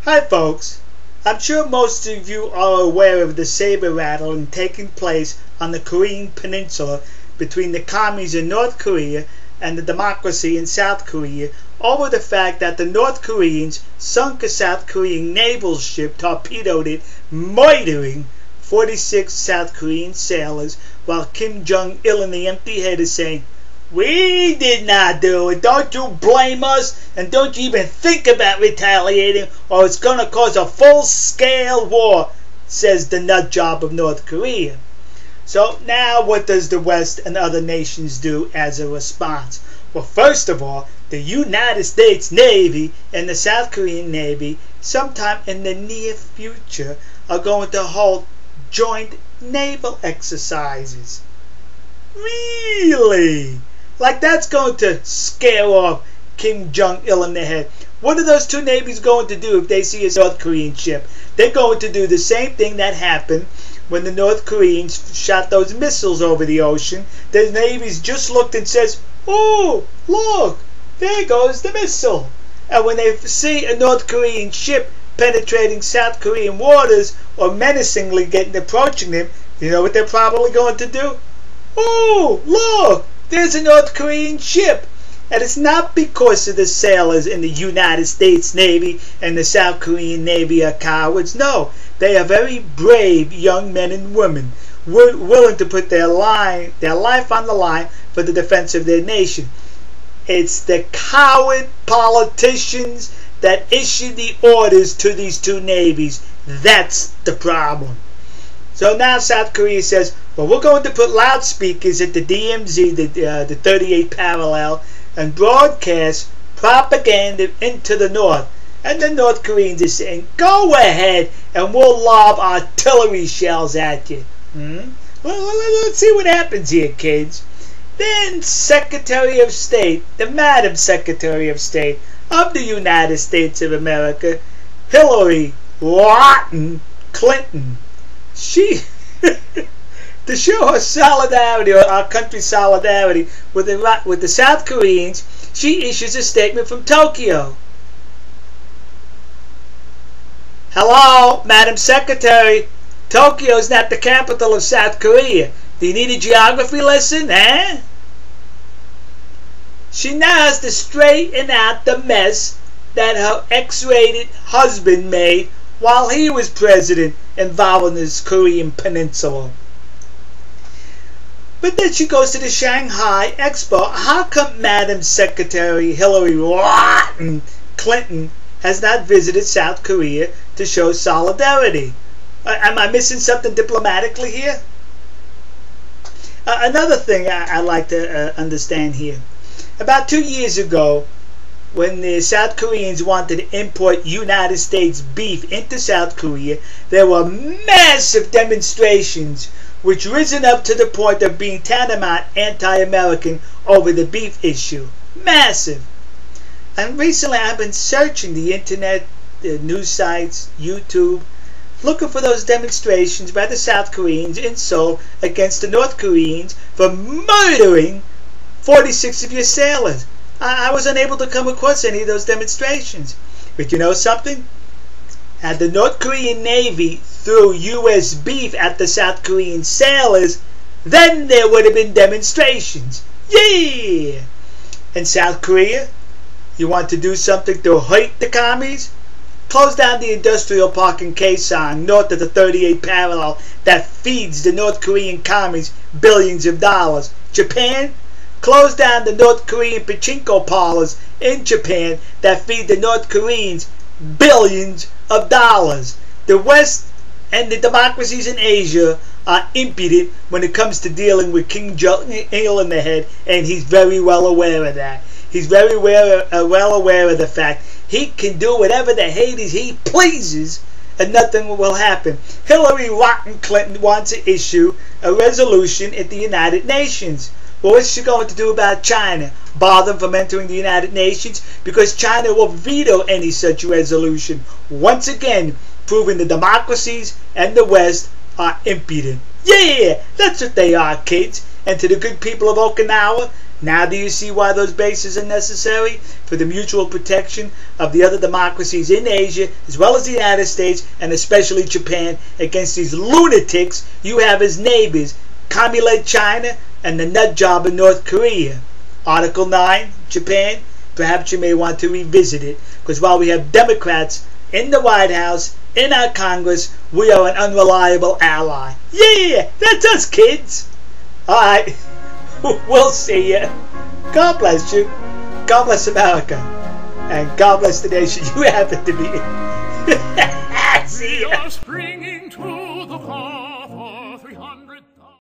Hi folks, I'm sure most of you are aware of the saber rattling taking place on the Korean peninsula between the commies in North Korea and the democracy in South Korea over the fact that the North Koreans sunk a South Korean naval ship, torpedoed it, murdering 46 South Korean sailors, while Kim Jong-Il and the empty head is saying, "We did not do it. Don't you blame us, and don't you even think about retaliating, or it's going to cause a full-scale war," says the nut job of North Korea. So now what does the West and other nations do as a response? Well, first of all, the United States Navy and the South Korean Navy sometime in the near future are going to hold joint naval exercises. Really? Like that's going to scare off Kim Jong-Il in the head. What are those two navies going to do if they see a North Korean ship? They're going to do the same thing that happened when the North Koreans shot those missiles over the ocean. The navies just looked and says, "Oh, look, there goes the missile." And when they see a North Korean ship penetrating South Korean waters or menacingly approaching them, you know what they're probably going to do? "Oh, look, there's a North Korean ship." And it's not because of the sailors in the United States Navy and the South Korean Navy are cowards. No, they are very brave young men and women willing to put their life on the line for the defense of their nation. It's the coward politicians that issue the orders to these two navies. That's the problem. So now South Korea says, well, we're going to put loudspeakers at the DMZ, the 38 parallel, and broadcast propaganda into the North. And the North Koreans are saying, go ahead and we'll lob artillery shells at you. Well, let's see what happens here, kids. Then Secretary of State, the Madam Secretary of State of the United States of America, Hillary Rodham Clinton, she to show her solidarity, or our country's solidarity with the South Koreans, she issues a statement from Tokyo. "Hello, Madam Secretary. Tokyo is not the capital of South Korea. Do you need a geography lesson, eh?" She now has to straighten out the mess that her X-rated husband made while he was president involving this Korean peninsula. But then she goes to the Shanghai Expo. How come Madam Secretary Hillary Rodham Clinton has not visited South Korea to show solidarity? Am I missing something diplomatically here? Another thing I'd like to understand here. About 2 years ago, when the South Koreans wanted to import United States beef into South Korea, there were massive demonstrations which risen up to the point of being tantamount anti-American over the beef issue. Massive. And recently I've been searching the internet, the news sites, YouTube, looking for those demonstrations by the South Koreans in Seoul against the North Koreans for murdering 46 of your sailors. I was unable to come across any of those demonstrations. But you know something? Had the North Korean Navy threw U.S. beef at the South Korean sailors, then there would have been demonstrations. Yeah! In South Korea, you want to do something to hurt the commies? Close down the industrial park in Kaesong, north of the 38 parallel, that feeds the North Korean commies billions of dollars. Japan? Close down the North Korean pachinko parlors in Japan that feed the North Koreans billions of dollars. The West and the democracies in Asia are impudent when it comes to dealing with Kim Jong-Il in the head, and he's very well aware of that. He's very well aware of the fact he can do whatever the Hades he pleases and nothing will happen. Hillary Rodham Clinton wants to issue a resolution at the United Nations. Well, what's she going to do about China? Bar them from entering the United Nations? Because China will veto any such resolution. Once again, proving the democracies and the West are impudent. Yeah, that's what they are, kids. And to the good people of Okinawa, Now do you see why those bases are necessary? For the mutual protection of the other democracies in Asia, as well as the United States, and especially Japan, against these lunatics you have as neighbors, commie-led China and the nut job in North Korea. Article 9, Japan, perhaps you may want to revisit it, because while we have Democrats in the White House, in our Congress, we are an unreliable ally. Yeah, that's us, kids. Alright, we'll see you. God bless you. God bless America. And God bless the nation you happen to be in. See ya.